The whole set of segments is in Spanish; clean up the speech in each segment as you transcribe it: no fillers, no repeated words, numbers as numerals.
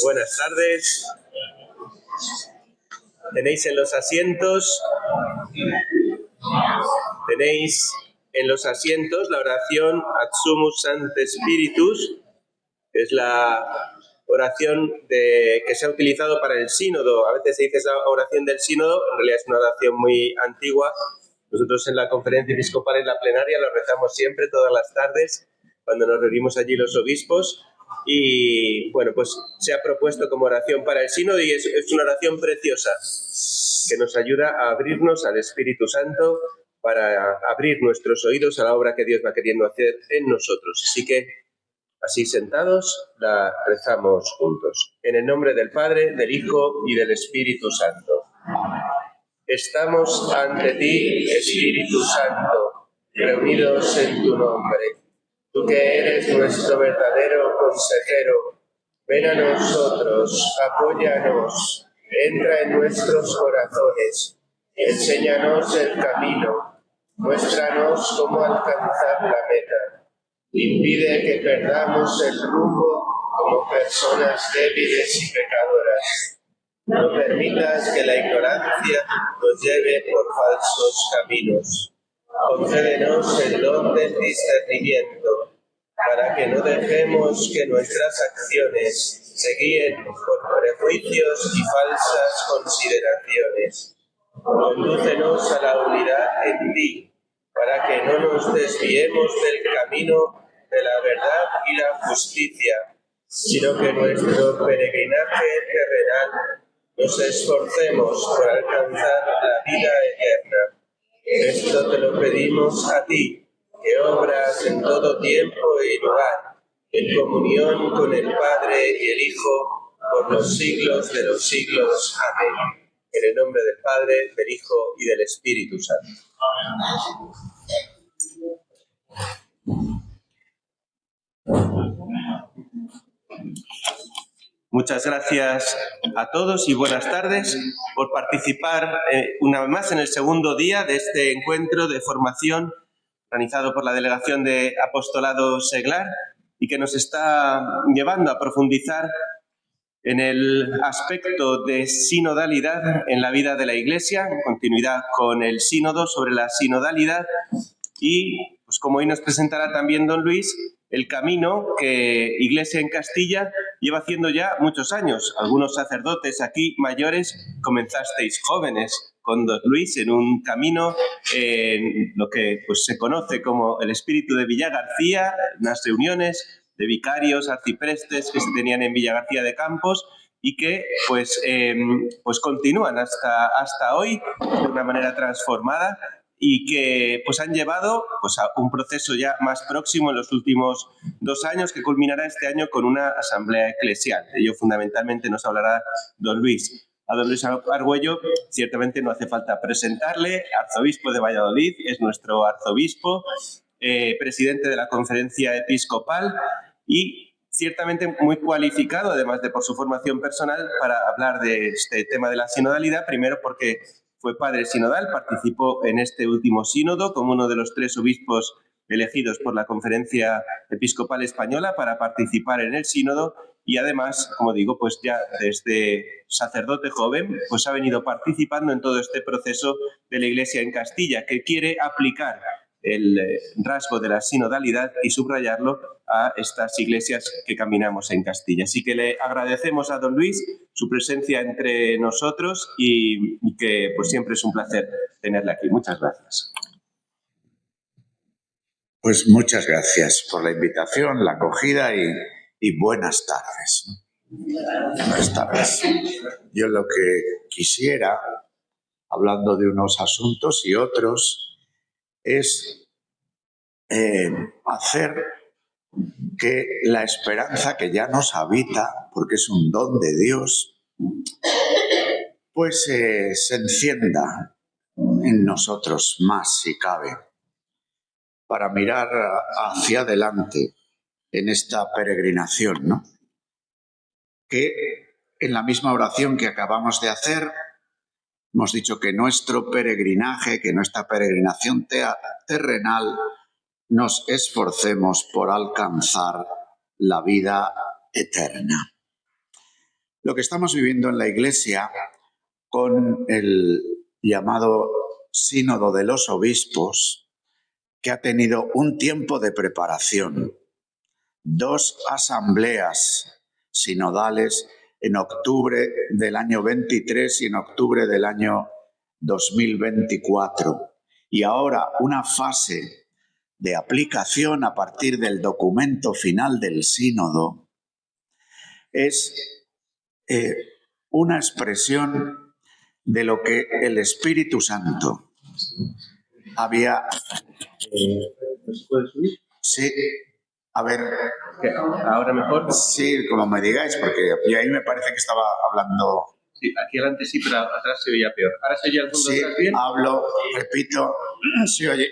Buenas tardes. Tenéis en los asientos la oración Ad Sumus Sancte Spiritus, que es la oración que se ha utilizado para el sínodo. A veces se dice esa oración del sínodo, en realidad es una oración muy antigua. Nosotros en la conferencia episcopal, en la plenaria, lo rezamos siempre, todas las tardes, cuando nos reunimos allí los obispos. Y bueno, pues se ha propuesto como oración para el sínodo y es una oración preciosa que nos ayuda a abrirnos al Espíritu Santo para abrir nuestros oídos a la obra que Dios va queriendo hacer en nosotros. Así que, así sentados, la rezamos juntos. En el nombre del Padre, del Hijo y del Espíritu Santo. Estamos ante ti, Espíritu Santo, reunidos en tu nombre. Tú que eres nuestro verdadero consejero, ven a nosotros, apóyanos, entra en nuestros corazones, enséñanos el camino, muéstranos cómo alcanzar la meta, impide que perdamos el rumbo como personas débiles y pecadoras. No permitas que la ignorancia nos lleve por falsos caminos. Concédenos el don del discernimiento, para que no dejemos que nuestras acciones se guíen por prejuicios y falsas consideraciones. Condúcenos a la unidad en ti, para que no nos desviemos del camino de la verdad y la justicia, sino que nuestro peregrinaje terrenal nos esforcemos por alcanzar la vida eterna. Esto te lo pedimos a ti, que obras en todo tiempo y lugar, en comunión con el Padre y el Hijo, por los siglos de los siglos. Amén. En el nombre del Padre, del Hijo y del Espíritu Santo. Muchas gracias a todos y buenas tardes por participar una vez más en el segundo día de este encuentro de formación organizado por la Delegación de Apostolado Seglar y que nos está llevando a profundizar en el aspecto de sinodalidad en la vida de la Iglesia, en continuidad con el sínodo sobre la sinodalidad y, pues como hoy nos presentará también don Luis, el camino que Iglesia en Castilla lleva haciendo ya muchos años. Algunos sacerdotes aquí mayores comenzasteis jóvenes con don Luis en un camino en lo que pues, se conoce como el espíritu de Villagarcía, unas reuniones de vicarios, arciprestes que se tenían en Villagarcía de Campos y que pues continúan hasta hoy de una manera transformada y que pues han llevado pues, a un proceso ya más próximo en los últimos 2 años que culminará este año con una asamblea eclesial. De ello fundamentalmente nos hablará don Luis. A don Luis Argüello ciertamente no hace falta presentarle, arzobispo de Valladolid, es nuestro arzobispo, presidente de la Conferencia Episcopal y ciertamente muy cualificado, además de por su formación personal, para hablar de este tema de la sinodalidad, primero porque fue padre sinodal, participó en este último sínodo como uno de los 3 obispos elegidos por la Conferencia Episcopal Española para participar en el sínodo y además, como digo, pues ya desde sacerdote joven, pues ha venido participando en todo este proceso de la Iglesia en Castilla, que quiere aplicar el rasgo de la sinodalidad y subrayarlo a estas iglesias que caminamos en Castilla. Así que le agradecemos a don Luis su presencia entre nosotros y que pues siempre es un placer tenerle aquí. Muchas gracias. Pues muchas gracias por la invitación, la acogida y buenas tardes. Buenas tardes. Yo lo que quisiera, hablando de unos asuntos y otros, es hacer que la esperanza que ya nos habita, porque es un don de Dios, pues se encienda en nosotros más si cabe, para mirar hacia adelante en esta peregrinación, ¿no? Que en la misma oración que acabamos de hacer, hemos dicho que nuestro peregrinaje, que nuestra peregrinación terrenal, nos esforcemos por alcanzar la vida eterna. Lo que estamos viviendo en la Iglesia con el llamado Sínodo de los Obispos, que ha tenido un tiempo de preparación, 2 asambleas sinodales en octubre del año 23 y en octubre del año 2024, y ahora una fase de aplicación a partir del documento final del sínodo, es una expresión de lo que el Espíritu Santo había... ¿Puedes subir? Sí, a ver... ¿Ahora mejor? Sí, como me digáis, porque yo ahí me parece que estaba hablando... Sí, aquí adelante sí, pero atrás se oía peor. ¿Ahora se oye al fondo Sí, atrás bien? hablo, repito, sí, oye...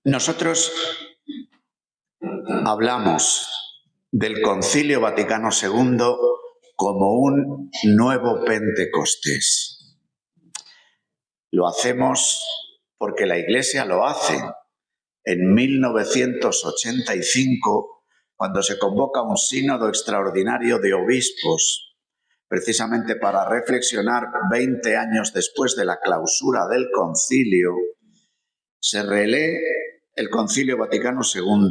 Nosotros hablamos del Concilio Vaticano II como un nuevo Pentecostés. Lo hacemos porque la Iglesia lo hace. En 1985, cuando se convoca un sínodo extraordinario de obispos, precisamente para reflexionar 20 años después de la clausura del concilio, se relee el Concilio Vaticano II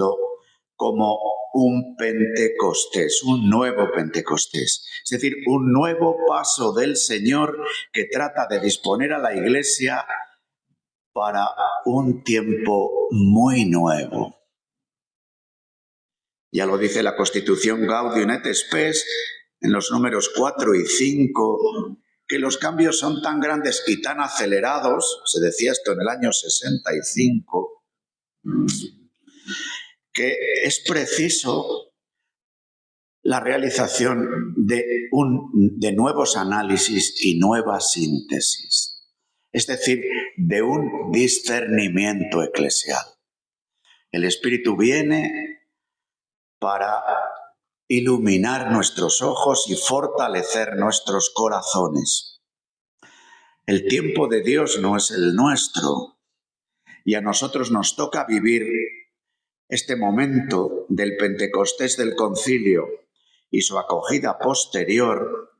como un Pentecostés, un nuevo Pentecostés. Es decir, un nuevo paso del Señor que trata de disponer a la Iglesia para un tiempo muy nuevo. Ya lo dice la Constitución Gaudium et Spes en los números 4 y 5, que los cambios son tan grandes y tan acelerados, se decía esto en el año 65, que es preciso la realización de nuevos análisis y nuevas síntesis, es decir, de un discernimiento eclesial. El Espíritu viene para iluminar nuestros ojos y fortalecer nuestros corazones. El tiempo de Dios no es el nuestro, y a nosotros nos toca vivir este momento del Pentecostés del Concilio y su acogida posterior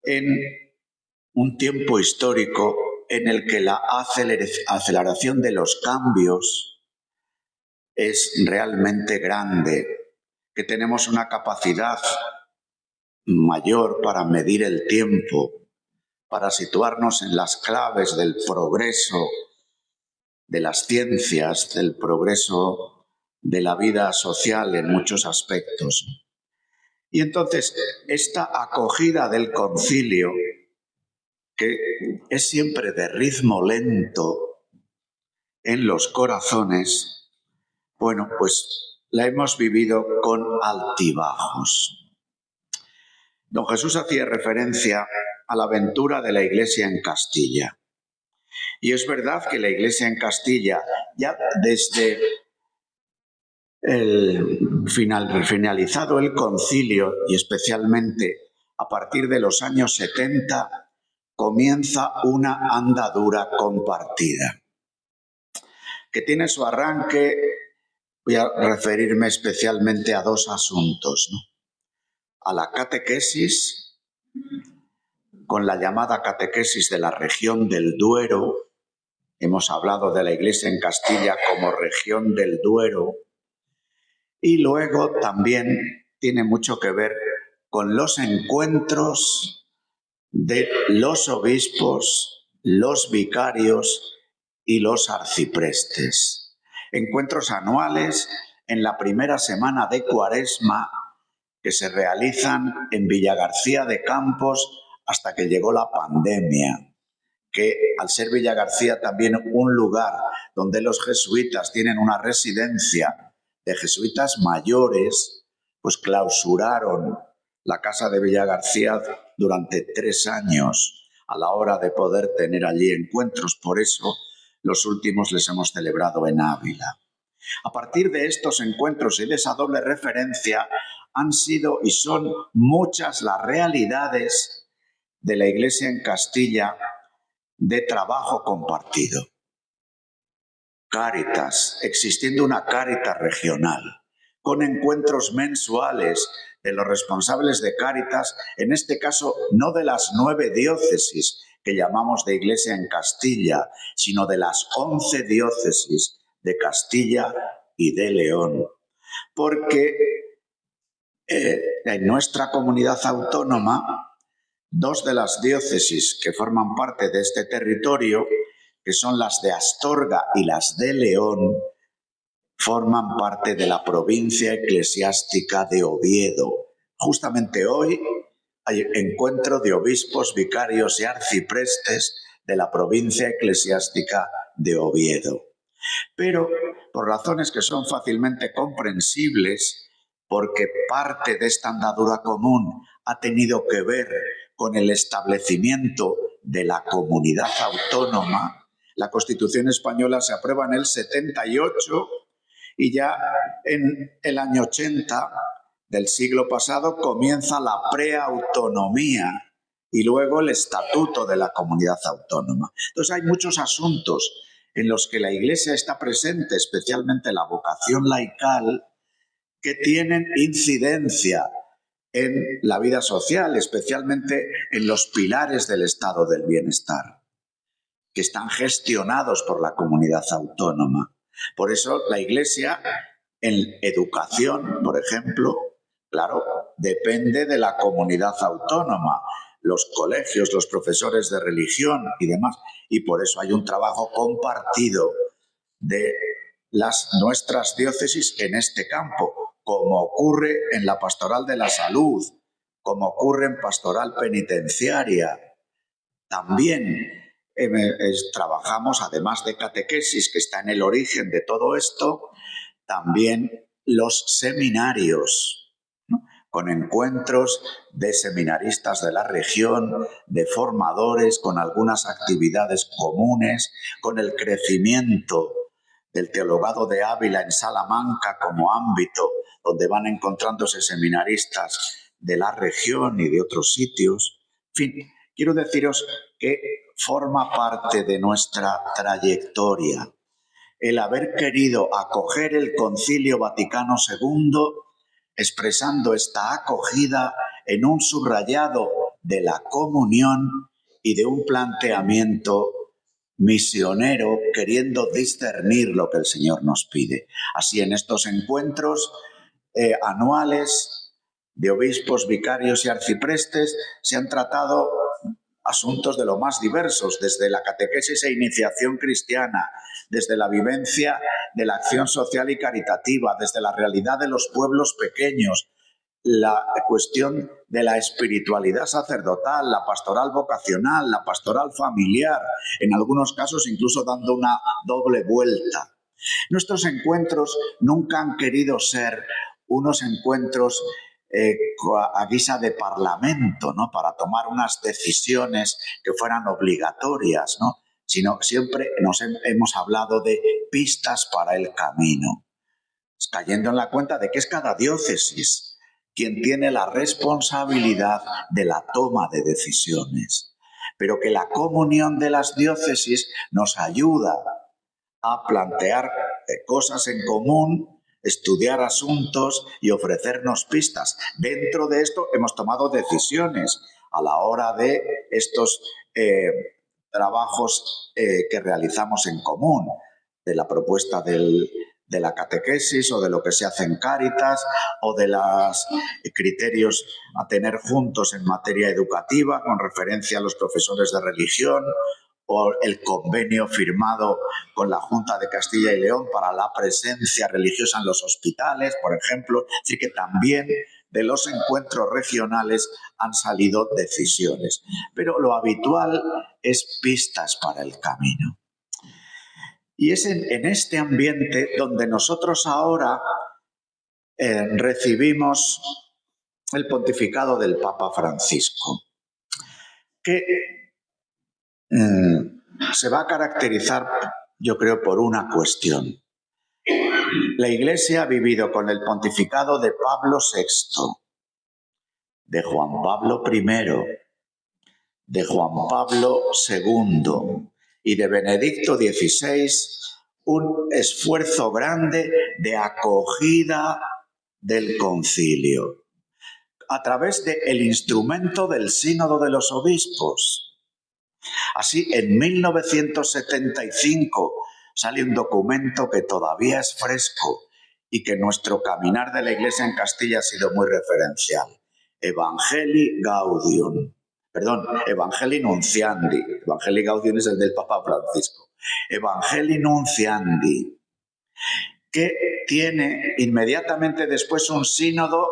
en un tiempo histórico en el que la aceleración de los cambios es realmente grande, que tenemos una capacidad mayor para medir el tiempo, para situarnos en las claves del progreso de las ciencias, del progreso de la vida social en muchos aspectos. Y entonces, esta acogida del concilio, que es siempre de ritmo lento en los corazones, bueno, pues la hemos vivido con altibajos. Don Jesús hacía referencia a la aventura de la Iglesia en Castilla. Y es verdad que la Iglesia en Castilla, ya desde finalizado el concilio, y especialmente a partir de los años 70, comienza una andadura compartida, que tiene su arranque. Voy a referirme especialmente a 2 asuntos, ¿no? A la catequesis, con la llamada catequesis de la región del Duero. Hemos hablado de la Iglesia en Castilla como región del Duero. Y luego también tiene mucho que ver con los encuentros de los obispos, los vicarios y los arciprestes. Encuentros anuales en la primera semana de Cuaresma que se realizan en Villagarcía de Campos hasta que llegó la pandemia, que al ser Villagarcía también un lugar donde los jesuitas tienen una residencia de jesuitas mayores, pues clausuraron la casa de Villagarcía durante 3 años a la hora de poder tener allí encuentros. Por eso los últimos les hemos celebrado en Ávila. A partir de estos encuentros y de esa doble referencia han sido y son muchas las realidades de la Iglesia en Castilla de trabajo compartido. Cáritas, existiendo una Cáritas regional, con encuentros mensuales de los responsables de Cáritas, en este caso no de las 9 diócesis que llamamos de Iglesia en Castilla, sino de las 11 diócesis de Castilla y de León. Porque en nuestra comunidad autónoma, 2 de las diócesis que forman parte de este territorio, que son las de Astorga y las de León, forman parte de la provincia eclesiástica de Oviedo. Justamente hoy hay encuentro de obispos, vicarios y arciprestes de la provincia eclesiástica de Oviedo. Pero por razones que son fácilmente comprensibles, porque parte de esta andadura común ha tenido que ver con el establecimiento de la comunidad autónoma, la Constitución española se aprueba en el 78 y ya en el año 80 del siglo pasado comienza la preautonomía y luego el estatuto de la comunidad autónoma. Entonces hay muchos asuntos en los que la Iglesia está presente, especialmente la vocación laical, que tienen incidencia en la vida social, especialmente en los pilares del estado del bienestar, que están gestionados por la comunidad autónoma. Por eso la Iglesia, en educación, por ejemplo, claro, depende de la comunidad autónoma, los colegios, los profesores de religión y demás. Y por eso hay un trabajo compartido de nuestras diócesis en este campo, como ocurre en la pastoral de la salud, como ocurre en pastoral penitenciaria. También trabajamos, además de catequesis, que está en el origen de todo esto, también los seminarios, ¿no? Con encuentros de seminaristas de la región, de formadores, con algunas actividades comunes, con el crecimiento del Teologado de Ávila en Salamanca como ámbito donde van encontrándose seminaristas de la región y de otros sitios. En fin, quiero deciros que forma parte de nuestra trayectoria el haber querido acoger el Concilio Vaticano II, expresando esta acogida en un subrayado de la comunión y de un planteamiento misionero, queriendo discernir lo que el Señor nos pide. Así, en estos encuentros anuales de obispos, vicarios y arciprestes se han tratado asuntos de lo más diversos, desde la catequesis e iniciación cristiana, desde la vivencia de la acción social y caritativa, desde la realidad de los pueblos pequeños, la cuestión de la espiritualidad sacerdotal, la pastoral vocacional, la pastoral familiar, en algunos casos incluso dando una doble vuelta. Nuestros encuentros nunca han querido ser unos encuentros a guisa de parlamento, ¿no? Para tomar unas decisiones que fueran obligatorias, ¿no? Sino siempre hemos hablado de pistas para el camino, cayendo en la cuenta de que es cada diócesis quien tiene la responsabilidad de la toma de decisiones, pero que la comunión de las diócesis nos ayuda a plantear cosas en común, estudiar asuntos y ofrecernos pistas. Dentro de esto hemos tomado decisiones a la hora de estos trabajos que realizamos en común, de la propuesta de la catequesis o de lo que se hace en Cáritas o de los criterios a tener juntos en materia educativa con referencia a los profesores de religión, o el convenio firmado con la Junta de Castilla y León para la presencia religiosa en los hospitales, por ejemplo. Así que también de los encuentros regionales han salido decisiones. Pero lo habitual es pistas para el camino. Y es en este ambiente donde nosotros ahora recibimos el pontificado del Papa Francisco, que se va a caracterizar, yo creo, por una cuestión. La Iglesia ha vivido con el pontificado de Pablo VI, de Juan Pablo I, de Juan Pablo II y de Benedicto XVI un esfuerzo grande de acogida del concilio a través del instrumento del Sínodo de los Obispos. Así, en 1975 sale un documento que todavía es fresco y que en nuestro caminar de la Iglesia en Castilla ha sido muy referencial. Evangelii Nunciandi. Evangelii Gaudium es el del Papa Francisco. Evangelii Nunciandi, que tiene inmediatamente después un sínodo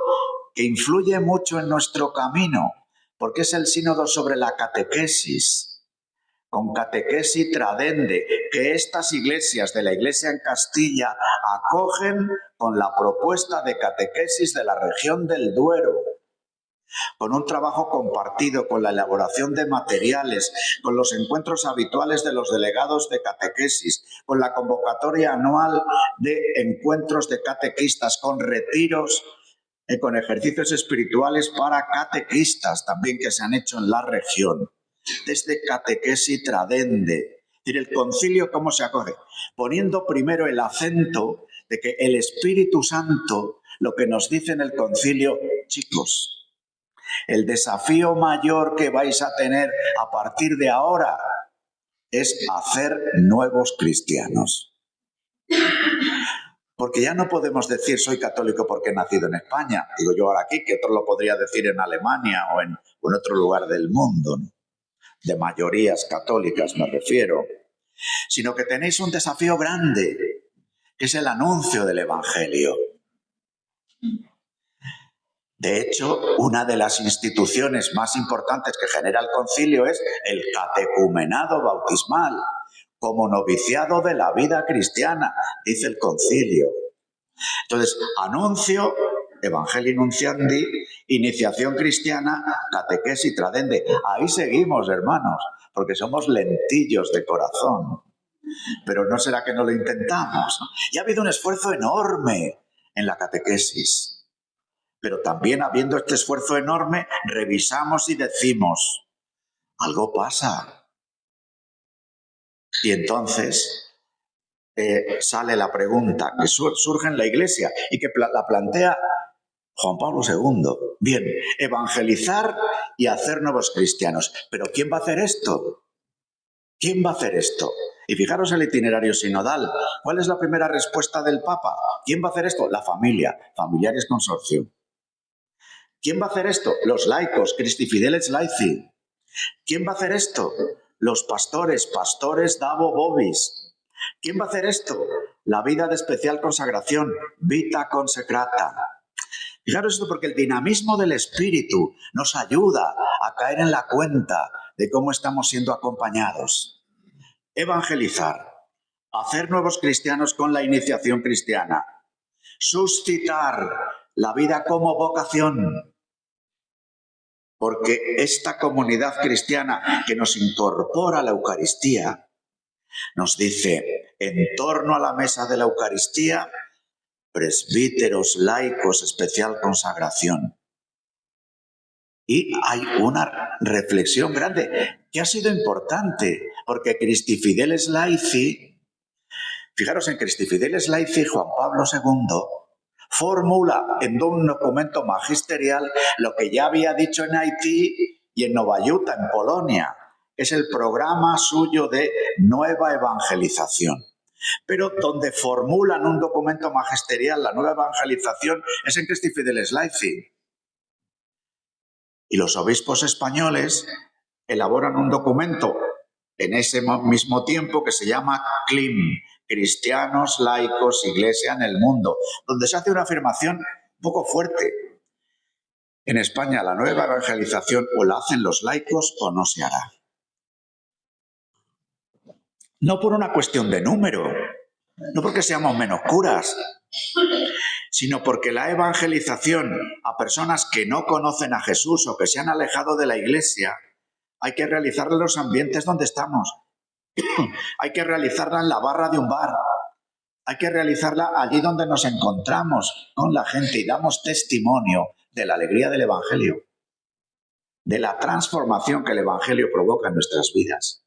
que influye mucho en nuestro camino, porque es el sínodo sobre la catequesis, con catequesis tradende, que estas iglesias de la Iglesia en Castilla acogen con la propuesta de catequesis de la región del Duero, con un trabajo compartido, con la elaboración de materiales, con los encuentros habituales de los delegados de catequesis, con la convocatoria anual de encuentros de catequistas, con retiros, con ejercicios espirituales para catequistas también que se han hecho en la región. Desde catequesis tradende. Es decir, el concilio, ¿cómo se acoge? Poniendo primero el acento de que el Espíritu Santo, lo que nos dice en el concilio, chicos, el desafío mayor que vais a tener a partir de ahora es hacer nuevos cristianos. Porque ya no podemos decir soy católico porque he nacido en España, digo yo ahora aquí, que otro lo podría decir en Alemania o en otro lugar del mundo, ¿no? De mayorías católicas me refiero, sino que tenéis un desafío grande, que es el anuncio del Evangelio. De hecho, una de las instituciones más importantes que genera el concilio es el catecumenado bautismal, como noviciado de la vida cristiana, dice el concilio. Entonces, anuncio, Evangelii Nunciandi, iniciación cristiana, catequesis tradende. Ahí seguimos, hermanos, porque somos lentillos de corazón. Pero ¿no será que no lo intentamos? Y ha habido un esfuerzo enorme en la catequesis. Pero también habiendo este esfuerzo enorme, revisamos y decimos, algo pasa. Y entonces sale la pregunta que surge en la Iglesia y que la plantea Juan Pablo II. Bien, evangelizar y hacer nuevos cristianos. ¿Pero quién va a hacer esto? ¿Quién va a hacer esto? Y fijaros el itinerario sinodal. ¿Cuál es la primera respuesta del Papa? ¿Quién va a hacer esto? La familia, Familiaris Consortium. ¿Quién va a hacer esto? Los laicos, Christi Fideles Laici. ¿Quién va a hacer esto? Los pastores, Pastores Dabo Vobis. ¿Quién va a hacer esto? La vida de especial consagración, Vita Consecrata. Fijaros esto porque el dinamismo del Espíritu nos ayuda a caer en la cuenta de cómo estamos siendo acompañados. Evangelizar, hacer nuevos cristianos con la iniciación cristiana, suscitar la vida como vocación, porque esta comunidad cristiana que nos incorpora a la Eucaristía nos dice, en torno a la mesa de la Eucaristía, presbíteros, laicos, especial consagración. Y hay una reflexión grande que ha sido importante, porque Christi Fideles Laici, fijaros en Christi Fideles Laici, Juan Pablo II, formula en un documento magisterial lo que ya había dicho en Haití y en Nova Yuta, en Polonia. Es el programa suyo de nueva evangelización. Pero donde formulan un documento magisterial, la nueva evangelización, es en Christi Fideles Laici. Y los obispos españoles elaboran un documento en ese mismo tiempo que se llama CLIM, Cristianos, Laicos, Iglesia en el Mundo, donde se hace una afirmación un poco fuerte. En España la nueva evangelización o la hacen los laicos o no se hará. No por una cuestión de número, no porque seamos menos curas, sino porque la evangelización a personas que no conocen a Jesús o que se han alejado de la Iglesia, hay que realizarla en los ambientes donde estamos. Hay que realizarla en la barra de un bar. Hay que realizarla allí donde nos encontramos con la gente y damos testimonio de la alegría del Evangelio, de la transformación que el Evangelio provoca en nuestras vidas.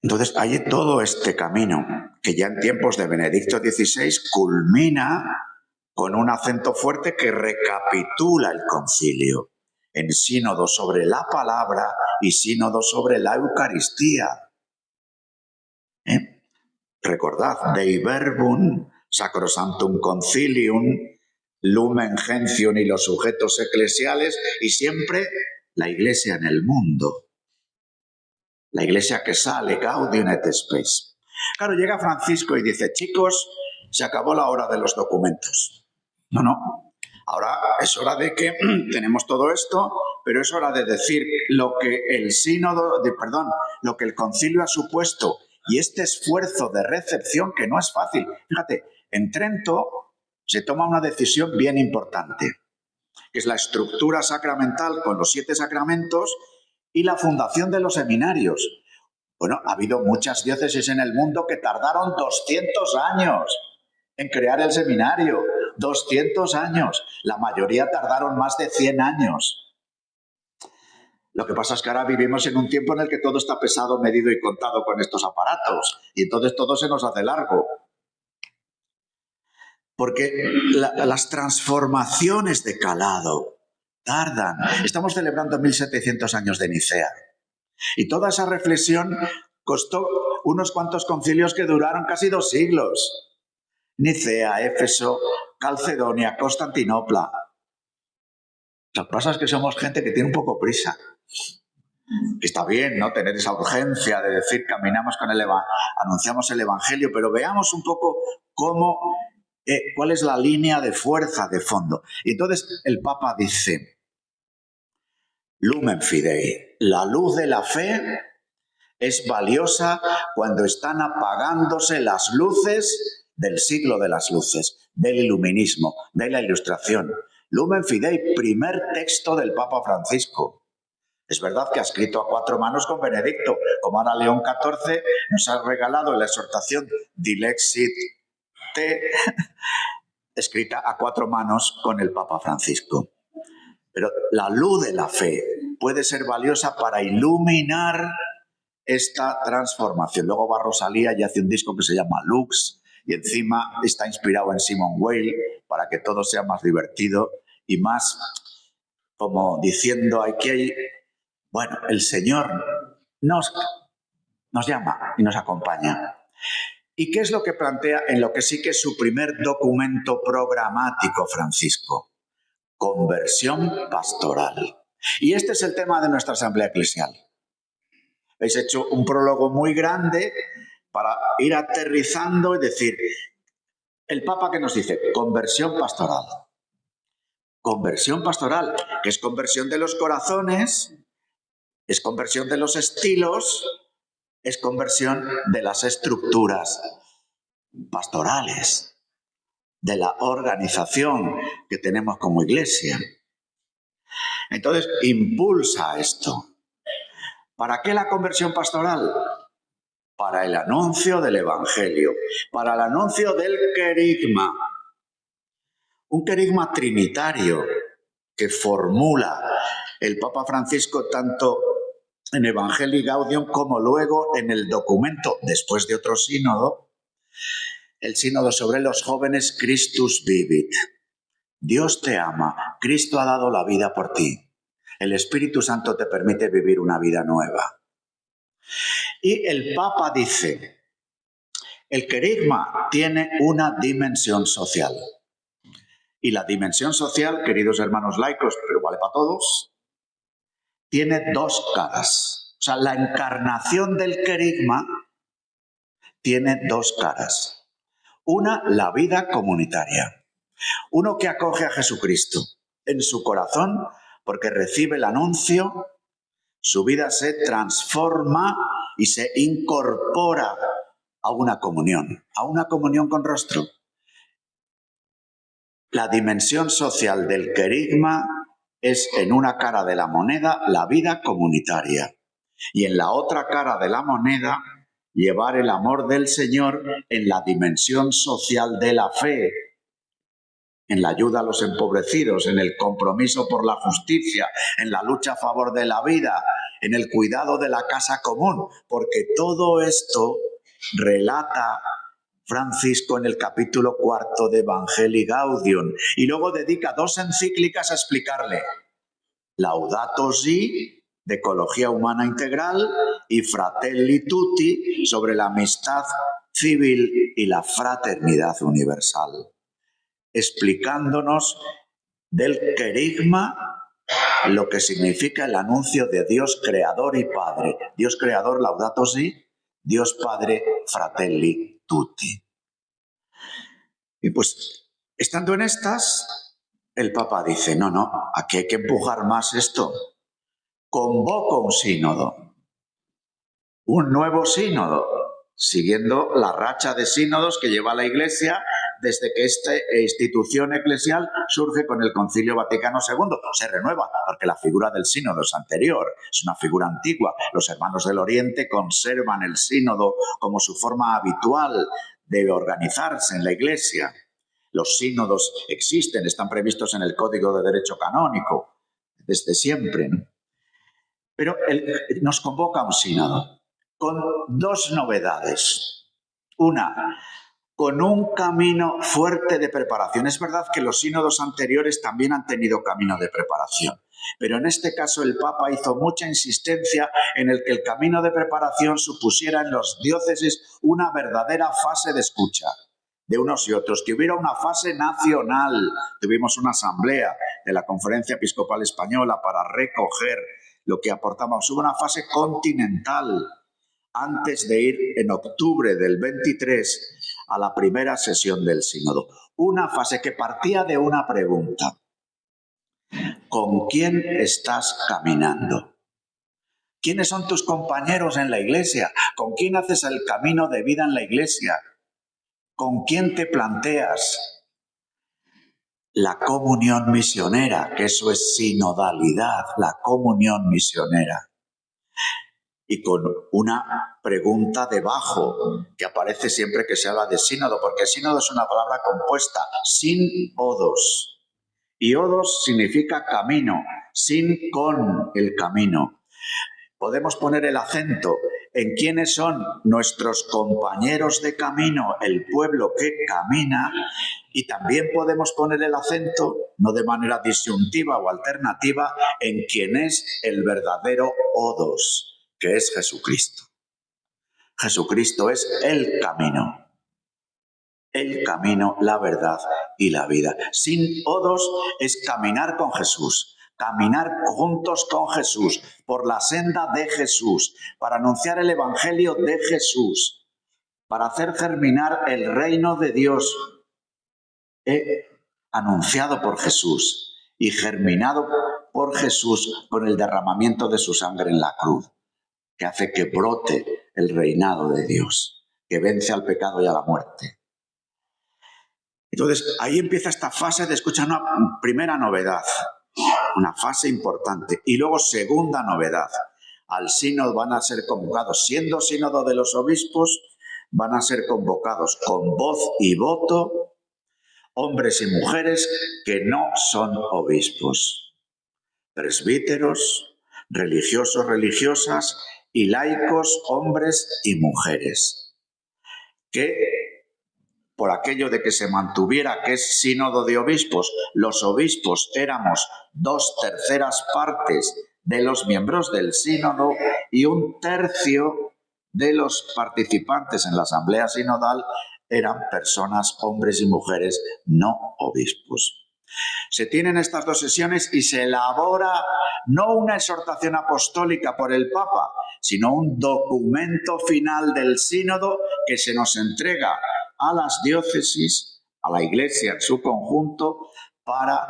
Entonces hay todo este camino que ya en tiempos de Benedicto XVI culmina con un acento fuerte que recapitula el concilio en sínodo sobre la palabra y sínodo sobre la Eucaristía. Recordad, Dei Verbum, Sacrosanctum Concilium, Lumen Gentium y los sujetos eclesiales, y siempre la Iglesia en el mundo. La Iglesia que sale, Gaudium et Spes. Claro, llega Francisco y dice, chicos, se acabó la hora de los documentos. No. Ahora es hora de que tenemos todo esto, pero es hora de decir lo que lo que el concilio ha supuesto y este esfuerzo de recepción que no es fácil. Fíjate, en Trento se toma una decisión bien importante, que es la estructura sacramental con los 7 sacramentos y la fundación de los seminarios. Bueno, ha habido muchas diócesis en el mundo que tardaron 200 años en crear el seminario. 200 años. La mayoría tardaron más de 100 años. Lo que pasa es que ahora vivimos en un tiempo en el que todo está pesado, medido y contado con estos aparatos. Y entonces todo se nos hace largo. Porque las transformaciones de calado tardan. Estamos celebrando 1700 años de Nicea. Y toda esa reflexión costó unos cuantos concilios que duraron casi 2 siglos. Nicea, Éfeso, Calcedonia, Constantinopla. Lo que pasa es que somos gente que tiene un poco prisa. Que está bien, ¿no? Tener esa urgencia de decir caminamos con anunciamos el Evangelio, pero veamos un poco cuál es la línea de fuerza de fondo. Y entonces el Papa dice, Lumen Fidei, la luz de la fe es valiosa cuando están apagándose las luces del siglo de las luces, del iluminismo, de la ilustración. Lumen Fidei, primer texto del Papa Francisco. Es verdad que ha escrito a 4 manos con Benedicto, como ahora León XIV nos ha regalado la exhortación Dilexit Te, escrita a 4 manos con el Papa Francisco. Pero la luz de la fe puede ser valiosa para iluminar esta transformación. Luego va Rosalía y hace un disco que se llama Lux, y encima está inspirado en Simone Weil para que todo sea más divertido y más como diciendo aquí bueno, el Señor nos llama y nos acompaña. ¿Y qué es lo que plantea en lo que sí que es su primer documento programático, Francisco? Conversión pastoral. Y este es el tema de nuestra asamblea eclesial. Habéis hecho un prólogo muy grande para ir aterrizando y decir, el Papa que nos dice, conversión pastoral. Conversión pastoral, que es conversión de los corazones, es conversión de los estilos, es conversión de las estructuras pastorales, de la organización que tenemos como iglesia. Entonces, impulsa esto. ¿Para qué la conversión pastoral? Para el anuncio del Evangelio, para el anuncio del querigma. Un querigma trinitario que formula el Papa Francisco tanto en Evangelii Gaudium como luego en el documento, después de otro sínodo, el sínodo sobre los jóvenes Christus Vivit. Dios te ama, Cristo ha dado la vida por ti. El Espíritu Santo te permite vivir una vida nueva. Y el Papa dice, el querigma tiene una dimensión social. Y la dimensión social, queridos hermanos laicos, pero vale para todos, tiene 2 caras. O sea, la encarnación del querigma tiene 2 caras. Una, la vida comunitaria. Uno que acoge a Jesucristo en su corazón porque recibe el anuncio, su vida se transforma y se incorpora a una comunión con rostro. La dimensión social del querigma es en una cara de la moneda la vida comunitaria y en la otra cara de la moneda llevar el amor del Señor en la dimensión social de la fe, en la ayuda a los empobrecidos, en el compromiso por la justicia, en la lucha a favor de la vida, en el cuidado de la casa común, porque todo esto relata Francisco en el capítulo 4 de Evangelii Gaudium, y luego dedica 2 encíclicas a explicarle: Laudato Si, de Ecología Humana Integral, y Fratelli Tutti, sobre la amistad civil y la fraternidad universal, explicándonos del querigma lo que significa el anuncio de Dios Creador y Padre. Dios Creador, Laudato Si; Dios Padre, Fratelli Tutti. Y pues, estando en estas, el Papa dice: no, aquí hay que empujar más esto. Convoco un sínodo, un nuevo sínodo, siguiendo la racha de sínodos que lleva la Iglesia desde que esta institución eclesial surge con el Concilio Vaticano II. Se renueva, porque la figura del sínodo es anterior, es una figura antigua. Los hermanos del Oriente conservan el sínodo como su forma habitual de organizarse en la Iglesia. Los sínodos existen, están previstos en el Código de Derecho Canónico desde siempre, ¿no? Pero nos convoca a un sínodo con 2 novedades. Una, con un camino fuerte de preparación. Es verdad que los sínodos anteriores también han tenido camino de preparación, pero en este caso el Papa hizo mucha insistencia en el que el camino de preparación supusiera en los diócesis una verdadera fase de escucha de unos y otros, que hubiera una fase nacional. Tuvimos una asamblea de la Conferencia Episcopal Española para recoger lo que aportamos. Hubo una fase continental antes de ir en octubre del 23 a la primera sesión del sínodo. Una fase que partía de una pregunta: ¿con quién estás caminando? ¿Quiénes son tus compañeros en la Iglesia? ¿Con quién haces el camino de vida en la Iglesia? ¿Con quién te planteas la comunión misionera? Que eso es sinodalidad, la comunión misionera. Y con una pregunta debajo, que aparece siempre que se habla de sínodo, porque sínodo es una palabra compuesta, sin odos. Y odos significa camino, sin con el camino. Podemos poner el acento en quiénes son nuestros compañeros de camino, el pueblo que camina, y también podemos poner el acento, no de manera disyuntiva o alternativa, en quién es el verdadero odos, que es Jesucristo. Jesucristo es el camino, la verdad y la vida. Sin odos es caminar con Jesús, caminar juntos con Jesús, por la senda de Jesús, para anunciar el Evangelio de Jesús, para hacer germinar el reino de Dios, anunciado por Jesús y germinado por Jesús con el derramamiento de su sangre en la cruz, que hace que brote el reinado de Dios, que vence al pecado y a la muerte. Entonces, ahí empieza esta fase de escuchar una primera novedad, una fase importante. Y luego, segunda novedad, al sínodo van a ser convocados, siendo sínodo de los obispos, van a ser convocados con voz y voto hombres y mujeres que no son obispos, presbíteros, religiosos, religiosas y laicos, hombres y mujeres, que por aquello de que se mantuviera que es sínodo de obispos, los obispos éramos 2/3 partes de los miembros del sínodo y 1/3 de los participantes en la asamblea sinodal eran personas, hombres y mujeres no obispos. Se tienen estas 2 sesiones y se elabora no una exhortación apostólica por el Papa, sino un documento final del sínodo que se nos entrega a las diócesis, a la Iglesia en su conjunto, para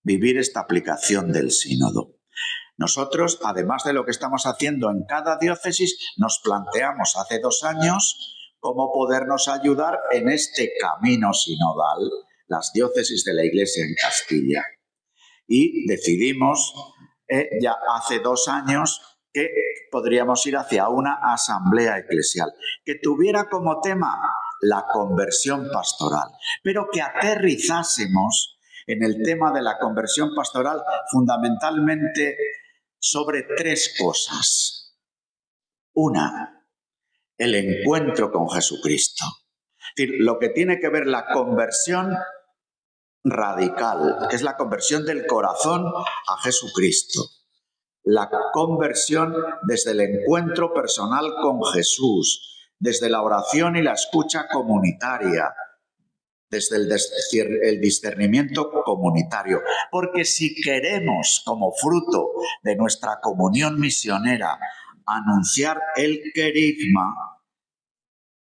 vivir esta aplicación del sínodo. Nosotros, además de lo que estamos haciendo en cada diócesis, nos planteamos hace 2 años cómo podernos ayudar en este camino sinodal, las diócesis de la Iglesia en Castilla. Y decidimos ya hace 2 años que podríamos ir hacia una asamblea eclesial que tuviera como tema la conversión pastoral, pero que aterrizásemos en el tema de la conversión pastoral fundamentalmente sobre tres cosas. Una, el encuentro con Jesucristo. Es decir, lo que tiene que ver la conversión radical, que es la conversión del corazón a Jesucristo. La conversión desde el encuentro personal con Jesús, desde la oración y la escucha comunitaria, desde el discernimiento comunitario. Porque si queremos, como fruto de nuestra comunión misionera, anunciar el querigma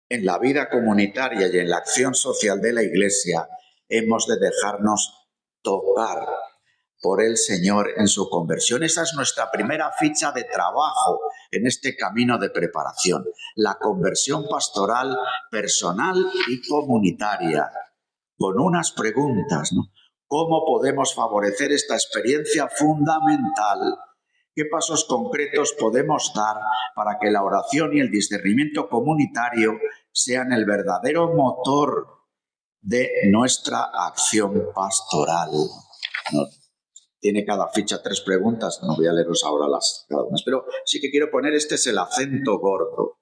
en la vida comunitaria y en la acción social de la Iglesia, hemos de dejarnos tocar por el Señor en su conversión. Esa es nuestra primera ficha de trabajo en este camino de preparación. La conversión pastoral personal y comunitaria. Con unas preguntas, ¿no? ¿Cómo podemos favorecer esta experiencia fundamental? ¿Qué pasos concretos podemos dar para que la oración y el discernimiento comunitario sean el verdadero motor de nuestra acción pastoral? ¿No? Tiene cada ficha 3 preguntas, no voy a leeros ahora cada una, pero sí que quiero poner, este es el acento gordo.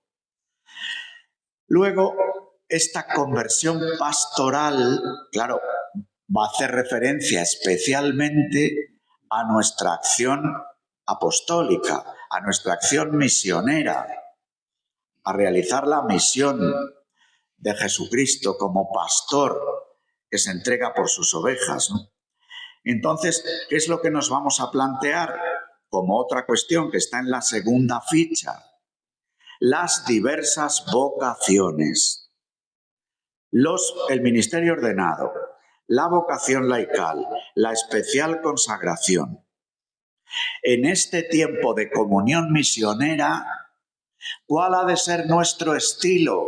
Luego, esta conversión pastoral, claro, va a hacer referencia especialmente a nuestra acción apostólica, a nuestra acción misionera, a realizar la misión de Jesucristo como pastor que se entrega por sus ovejas, ¿no? Entonces, ¿qué es lo que nos vamos a plantear como otra cuestión que está en la segunda ficha? Las diversas vocaciones. El ministerio ordenado, la vocación laical, la especial consagración. En este tiempo de comunión misionera, ¿cuál ha de ser nuestro estilo?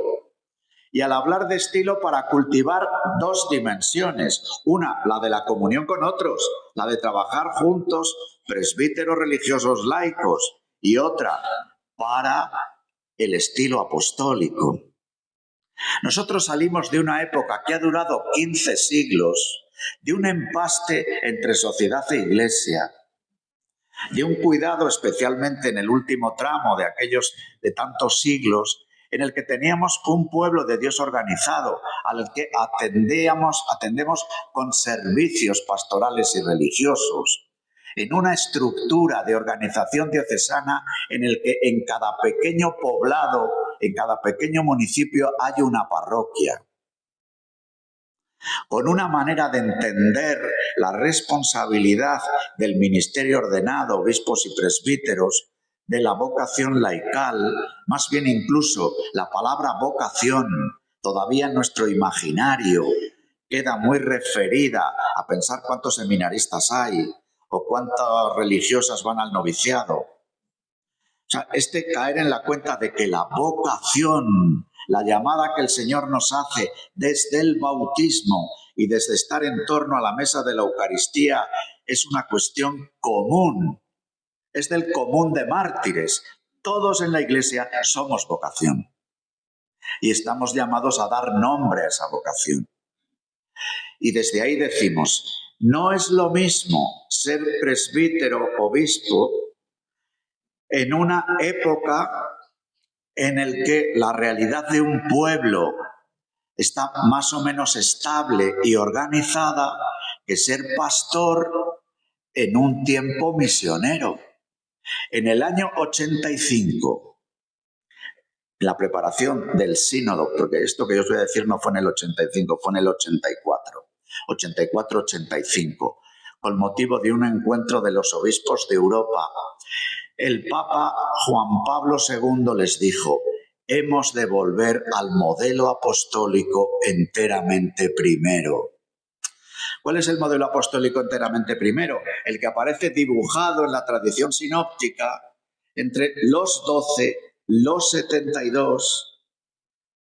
Y al hablar de estilo, para cultivar dos dimensiones. Una, la de la comunión con otros, la de trabajar juntos, presbíteros religiosos laicos. Y otra, para el estilo apostólico. Nosotros salimos de una época que ha durado 15 siglos, de un empaste entre sociedad e iglesia, de un cuidado especialmente en el último tramo de aquellos de tantos siglos, en el que teníamos un pueblo de Dios organizado, al que atendemos con servicios pastorales y religiosos, en una estructura de organización diocesana en el que en cada pequeño poblado, en cada pequeño municipio hay una parroquia, con una manera de entender la responsabilidad del ministerio ordenado, obispos y presbíteros, de la vocación laical, más bien incluso la palabra vocación, todavía en nuestro imaginario, queda muy referida a pensar cuántos seminaristas hay o cuántas religiosas van al noviciado. O sea, caer en la cuenta de que la vocación, la llamada que el Señor nos hace desde el bautismo y desde estar en torno a la mesa de la Eucaristía, es una cuestión común. Es del común de mártires. Todos en la Iglesia somos vocación. Y estamos llamados a dar nombre a esa vocación. Y desde ahí decimos, no es lo mismo ser presbítero, obispo, en una época en la que la realidad de un pueblo está más o menos estable y organizada, que ser pastor en un tiempo misionero. En el año 85, la preparación del sínodo, porque esto que yo os voy a decir no fue en el 85, fue en el 84-85, con motivo de un encuentro de los obispos de Europa, el Papa Juan Pablo II les dijo, hemos de volver al modelo apostólico enteramente primero. ¿Cuál es el modelo apostólico enteramente primero? El que aparece dibujado en la tradición sinóptica entre los 12, los 72,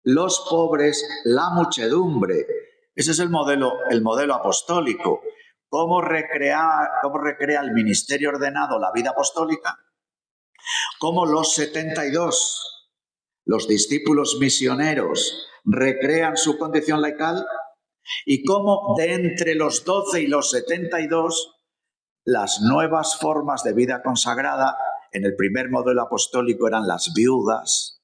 los pobres, la muchedumbre. Ese es el modelo apostólico. ¿Cómo recrea el ministerio ordenado la vida apostólica? ¿Cómo los 72, los discípulos misioneros, recrean su condición laical? Y cómo de entre los 12 y los 72 las nuevas formas de vida consagrada. En el primer modelo apostólico eran las viudas,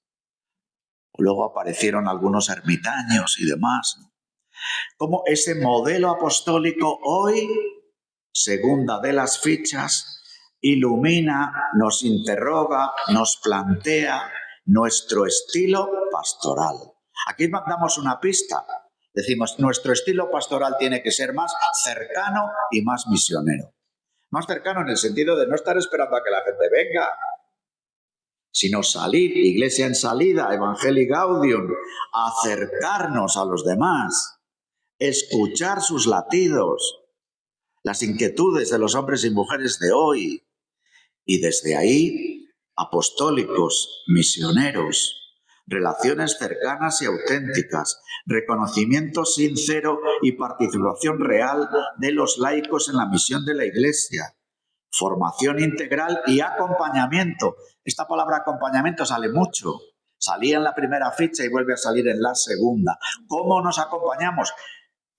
luego aparecieron algunos ermitaños y demás. Como ese modelo apostólico hoy, segunda de las fichas, ilumina, nos interroga, nos plantea nuestro estilo pastoral. Aquí damos una pista. Decimos, nuestro estilo pastoral tiene que ser más cercano y más misionero. Más cercano en el sentido de no estar esperando a que la gente venga, sino salir, iglesia en salida, Evangelii Gaudium, acercarnos a los demás, escuchar sus latidos, las inquietudes de los hombres y mujeres de hoy, y desde ahí, apostólicos, misioneros, relaciones cercanas y auténticas, reconocimiento sincero y participación real de los laicos en la misión de la Iglesia, formación integral y acompañamiento. Esta palabra acompañamiento sale mucho. Salía en la primera ficha y vuelve a salir en la segunda. ¿Cómo nos acompañamos?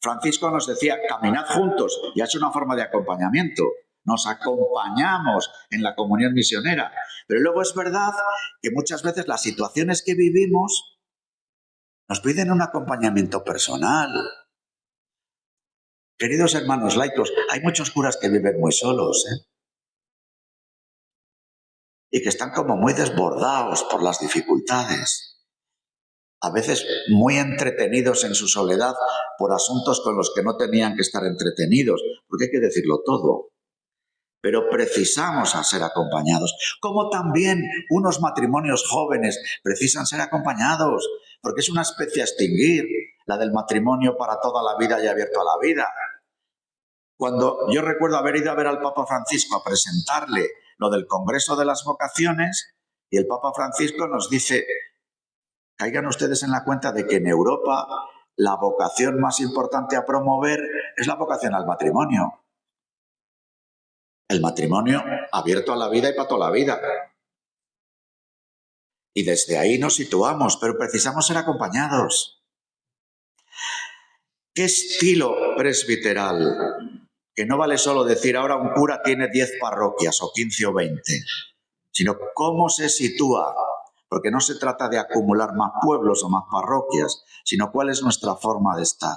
Francisco nos decía, caminad juntos, y es una forma de acompañamiento. Nos acompañamos en la comunión misionera. Pero luego es verdad que muchas veces las situaciones que vivimos nos piden un acompañamiento personal. Queridos hermanos laicos, hay muchos curas que viven muy solos, y que están como muy desbordados por las dificultades. A veces muy entretenidos en su soledad por asuntos con los que no tenían que estar entretenidos, porque hay que decirlo todo. Pero precisamos a ser acompañados, como también unos matrimonios jóvenes precisan ser acompañados, porque es una especie a extinguir, la del matrimonio para toda la vida y abierto a la vida. Cuando yo recuerdo haber ido a ver al Papa Francisco a presentarle lo del Congreso de las Vocaciones, y el Papa Francisco nos dice, caigan ustedes en la cuenta de que en Europa la vocación más importante a promover es la vocación al matrimonio. El matrimonio abierto a la vida y para toda la vida. Y desde ahí nos situamos, pero precisamos ser acompañados. ¿Qué estilo presbiteral? Que no vale solo decir ahora un cura tiene 10 parroquias o 15 o 20, sino cómo se sitúa, porque no se trata de acumular más pueblos o más parroquias, sino cuál es nuestra forma de estar.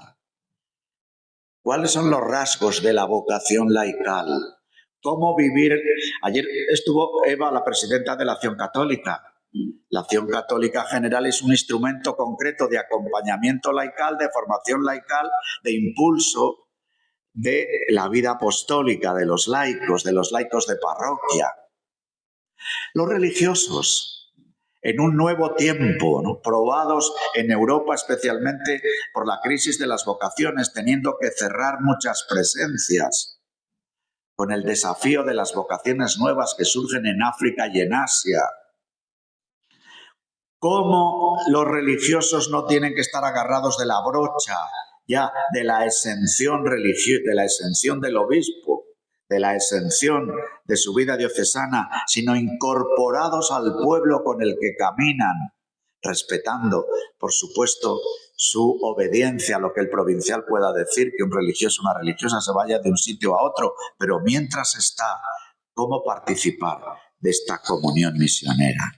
¿Cuáles son los rasgos de la vocación laical? ¿Cómo vivir? Ayer estuvo Eva, la presidenta de la Acción Católica. La Acción Católica General es un instrumento concreto de acompañamiento laical, de formación laical, de impulso de la vida apostólica de los laicos de parroquia. Los religiosos, en un nuevo tiempo, ¿no?, probados en Europa especialmente por la crisis de las vocaciones, teniendo que cerrar muchas presencias, con el desafío de las vocaciones nuevas que surgen en África y en Asia. Cómo los religiosos no tienen que estar agarrados de la brocha ya de la exención religiosa, de la exención del obispo, de la exención de su vida diocesana, sino incorporados al pueblo con el que caminan, respetando, por supuesto, su obediencia a lo que el provincial pueda decir, que un religioso o una religiosa se vaya de un sitio a otro, pero mientras está, ¿cómo participar de esta comunión misionera?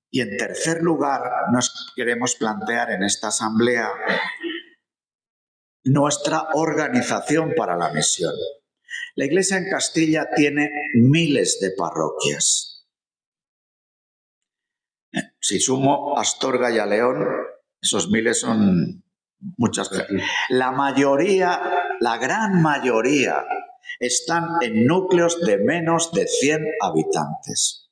Y en tercer lugar, nos queremos plantear en esta asamblea nuestra organización para la misión. La Iglesia en Castilla tiene miles de parroquias. Si sumo Astorga y a León, esos miles son muchas. La mayoría, la gran mayoría, están en núcleos de menos de 100 habitantes.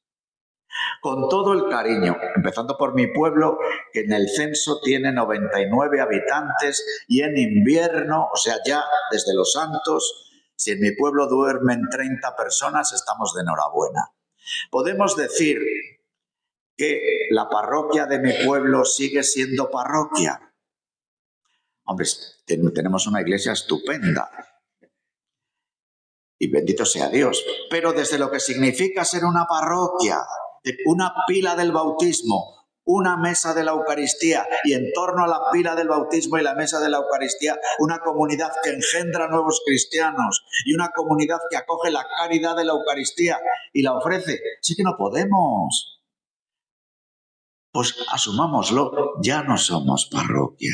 Con todo el cariño, empezando por mi pueblo, que en el censo tiene 99 habitantes y en invierno, o sea, ya desde Los Santos, si en mi pueblo duermen 30 personas, estamos de enhorabuena. Podemos decir que la parroquia de mi pueblo sigue siendo parroquia. Hombre, tenemos una iglesia estupenda. Y bendito sea Dios. Pero desde lo que significa ser una parroquia, una pila del bautismo, una mesa de la Eucaristía y en torno a la pila del bautismo y la mesa de la Eucaristía, una comunidad que engendra nuevos cristianos y una comunidad que acoge la caridad de la Eucaristía y la ofrece. Sí que no podemos. Pues asumámoslo, ya no somos parroquia.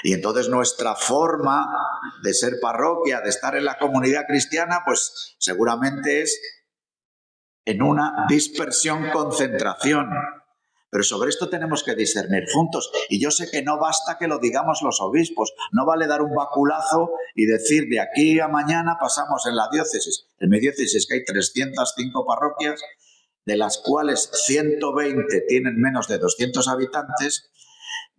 Y entonces nuestra forma de ser parroquia, de estar en la comunidad cristiana, pues seguramente es en una dispersión, concentración. Pero sobre esto tenemos que discernir juntos. Y yo sé que no basta que lo digamos los obispos. No vale dar un baculazo y decir de aquí a mañana pasamos en la diócesis. En mi diócesis que hay 305 parroquias, de las cuales 120 tienen menos de 200 habitantes,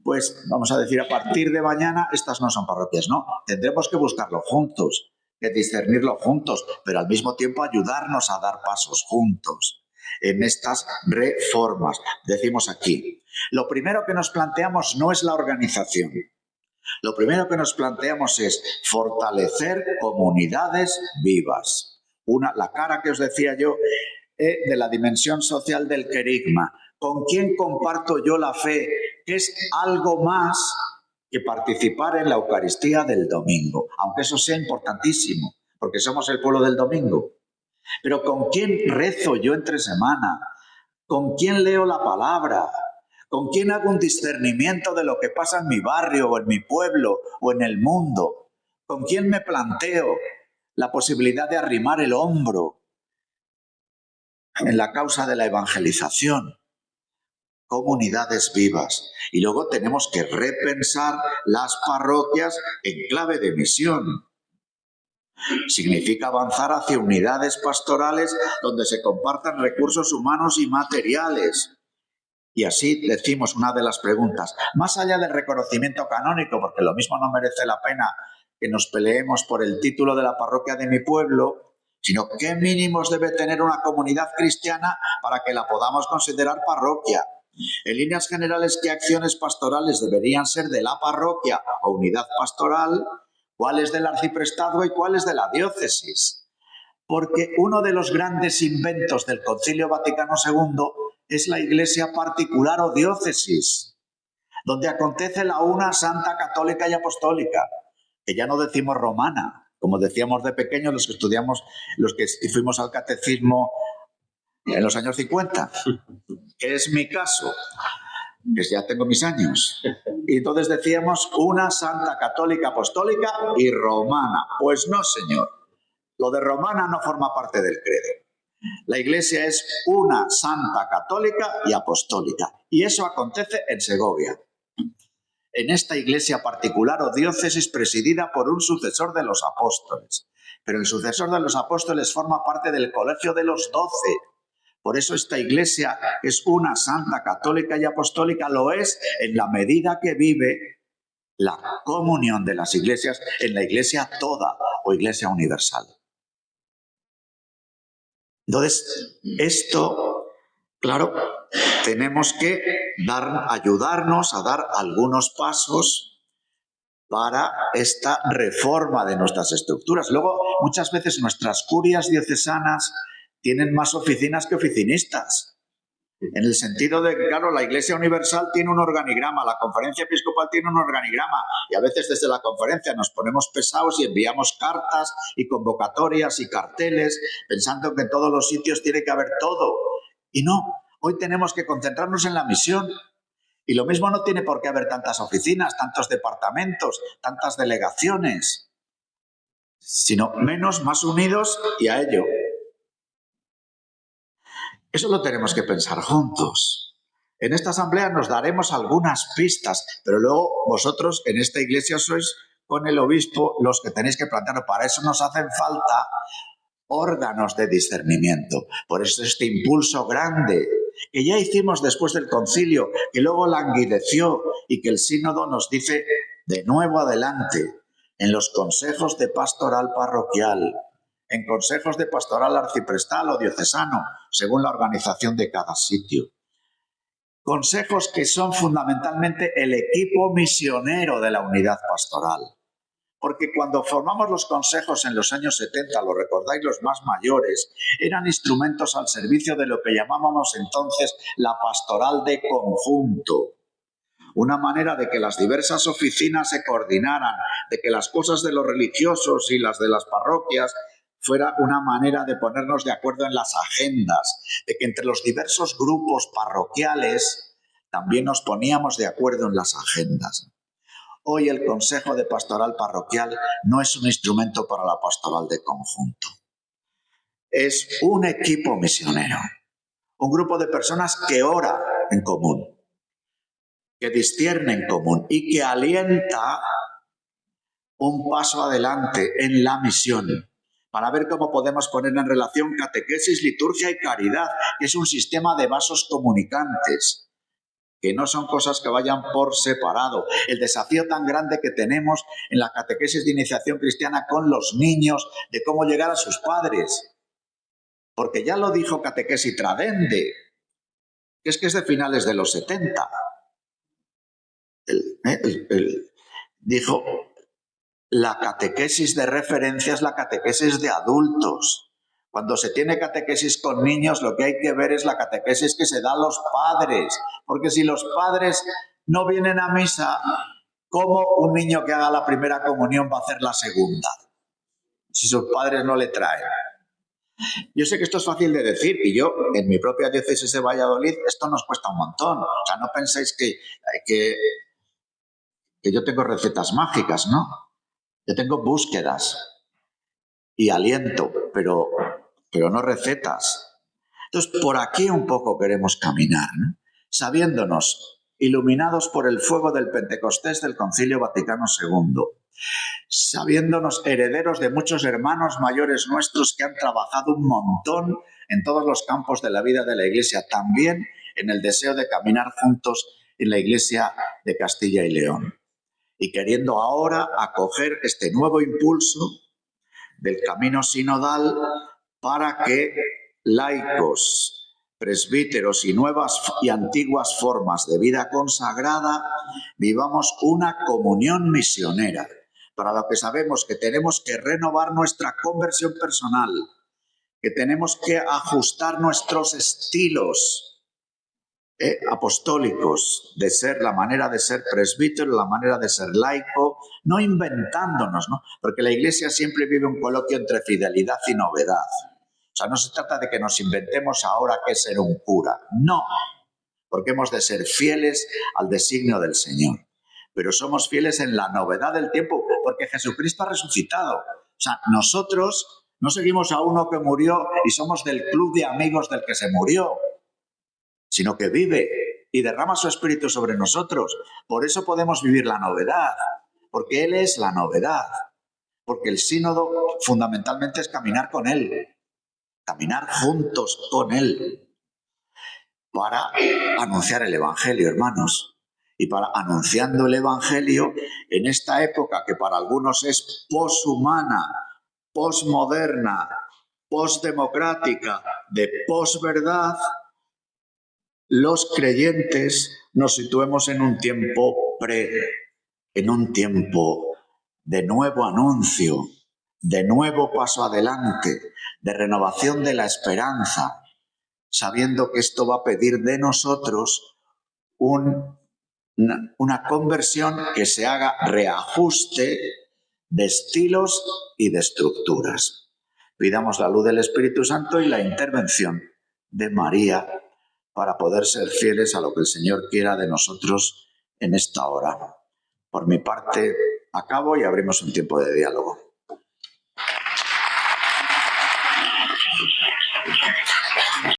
pues vamos a decir a partir de mañana estas no son parroquias. No, tendremos que buscarlo juntos, que discernirlo juntos, pero al mismo tiempo ayudarnos a dar pasos juntos en estas reformas. Decimos aquí, lo primero que nos planteamos no es la organización. Lo primero que nos planteamos es fortalecer comunidades vivas. La cara que os decía yo de la dimensión social del querigma. ¿Con quién comparto yo la fe? Que es algo más que participar en la Eucaristía del domingo, aunque eso sea importantísimo, porque somos el pueblo del domingo. Pero ¿con quién rezo yo entre semana? ¿Con quién leo la palabra? ¿Con quién hago un discernimiento de lo que pasa en mi barrio o en mi pueblo o en el mundo? ¿Con quién me planteo la posibilidad de arrimar el hombro en la causa de la evangelización? Comunidades vivas. Y luego tenemos que repensar las parroquias en clave de misión. Significa avanzar hacia unidades pastorales donde se compartan recursos humanos y materiales. Y así decimos una de las preguntas, más allá del reconocimiento canónico, porque lo mismo no merece la pena que nos peleemos por el título de la parroquia de mi pueblo, sino qué mínimos debe tener una comunidad cristiana para que la podamos considerar parroquia. En líneas generales, ¿qué acciones pastorales deberían ser de la parroquia o unidad pastoral? ¿Cuáles del arciprestazgo y cuáles de la diócesis? Porque uno de los grandes inventos del Concilio Vaticano II es la iglesia particular o diócesis, donde acontece la una santa, católica y apostólica, que ya no decimos romana, como decíamos de pequeños los que estudiamos, los que fuimos al catecismo en los años 50, que es mi caso, que ya tengo mis años. Y entonces decíamos una santa, católica, apostólica y romana. Pues no, señor. Lo de romana no forma parte del credo. La Iglesia es una santa, católica y apostólica. Y eso acontece en Segovia, en esta iglesia particular o diócesis presidida por un sucesor de los apóstoles. Pero el sucesor de los apóstoles forma parte del colegio de los 12. Por eso esta iglesia es una santa, católica y apostólica. Lo es en la medida que vive la comunión de las iglesias en la iglesia toda o iglesia universal. Entonces, esto, claro, tenemos que ayudarnos a dar algunos pasos para esta reforma de nuestras estructuras. Luego, muchas veces nuestras curias diocesanas tienen más oficinas que oficinistas. En el sentido de que, claro, la Iglesia Universal tiene un organigrama, la Conferencia Episcopal tiene un organigrama y a veces desde la conferencia nos ponemos pesados y enviamos cartas y convocatorias y carteles pensando que en todos los sitios tiene que haber todo. Y no, hoy tenemos que concentrarnos en la misión. Y lo mismo no tiene por qué haber tantas oficinas, tantos departamentos, tantas delegaciones, sino menos, más unidos y a ello. Eso lo tenemos que pensar juntos. En esta asamblea nos daremos algunas pistas, pero luego vosotros en esta iglesia sois con el obispo los que tenéis que plantearlo. Para eso nos hacen falta órganos de discernimiento. Por eso este impulso grande que ya hicimos después del concilio, que luego languideció y que el sínodo nos dice de nuevo adelante en los consejos de pastoral parroquial, en consejos de pastoral arciprestal o diocesano, según la organización de cada sitio. Consejos que son fundamentalmente el equipo misionero de la unidad pastoral. Porque cuando formamos los consejos en los años 70, lo recordáis los más mayores, eran instrumentos al servicio de lo que llamábamos entonces la pastoral de conjunto. Una manera de que las diversas oficinas se coordinaran, de que las cosas de los religiosos y las de las parroquias fuera una manera de ponernos de acuerdo en las agendas, de que entre los diversos grupos parroquiales también nos poníamos de acuerdo en las agendas. Hoy el Consejo de Pastoral Parroquial no es un instrumento para la pastoral de conjunto. Es un equipo misionero, un grupo de personas que ora en común, que discierne en común y que alienta un paso adelante en la misión para ver cómo podemos poner en relación catequesis, liturgia y caridad, que es un sistema de vasos comunicantes, que no son cosas que vayan por separado. El desafío tan grande que tenemos en la catequesis de iniciación cristiana con los niños, de cómo llegar a sus padres. Porque ya lo dijo Catequesis Tradende, que es de finales de los 70. Dijo, la catequesis de referencia es la catequesis de adultos. Cuando se tiene catequesis con niños, lo que hay que ver es la catequesis que se da a los padres. Porque si los padres no vienen a misa, ¿cómo un niño que haga la primera comunión va a hacer la segunda? Si sus padres no le traen. Yo sé que esto es fácil de decir y yo, en mi propia diócesis de Valladolid, esto nos cuesta un montón. O sea, no penséis que yo tengo recetas mágicas, ¿no? Yo tengo búsquedas y aliento, pero no recetas. Entonces, por aquí un poco queremos caminar, ¿no? Sabiéndonos iluminados por el fuego del Pentecostés del Concilio Vaticano II, sabiéndonos herederos de muchos hermanos mayores nuestros que han trabajado un montón en todos los campos de la vida de la Iglesia, también en el deseo de caminar juntos en la Iglesia de Castilla y León. Y queriendo ahora acoger este nuevo impulso del camino sinodal para que laicos, presbíteros y nuevas y antiguas formas de vida consagrada vivamos una comunión misionera, para lo que sabemos que tenemos que renovar nuestra conversión personal, que tenemos que ajustar nuestros estilos apostólicos de ser, la manera de ser presbítero, la manera de ser laico, no inventándonos, ¿no? Porque la Iglesia siempre vive un coloquio entre fidelidad y novedad. O sea, no se trata de que nos inventemos ahora qué es ser un cura. No, porque hemos de ser fieles al designio del Señor. Pero somos fieles en la novedad del tiempo, porque Jesucristo ha resucitado. O sea, nosotros no seguimos a uno que murió y somos del club de amigos del que se murió, sino que vive y derrama su espíritu sobre nosotros. Por eso podemos vivir la novedad, porque Él es la novedad, porque el sínodo fundamentalmente es caminar con Él, caminar juntos con Él, para anunciar el Evangelio, hermanos, y para anunciando el Evangelio en esta época que para algunos es poshumana, posmoderna, posdemocrática, de posverdad, los creyentes nos situemos en un tiempo en un tiempo de nuevo anuncio, de nuevo paso adelante, de renovación de la esperanza, sabiendo que esto va a pedir de nosotros una conversión que se haga reajuste de estilos y de estructuras. Pidamos la luz del Espíritu Santo y la intervención de María para poder ser fieles a lo que el Señor quiera de nosotros en esta hora. Por mi parte, acabo y abrimos un tiempo de diálogo.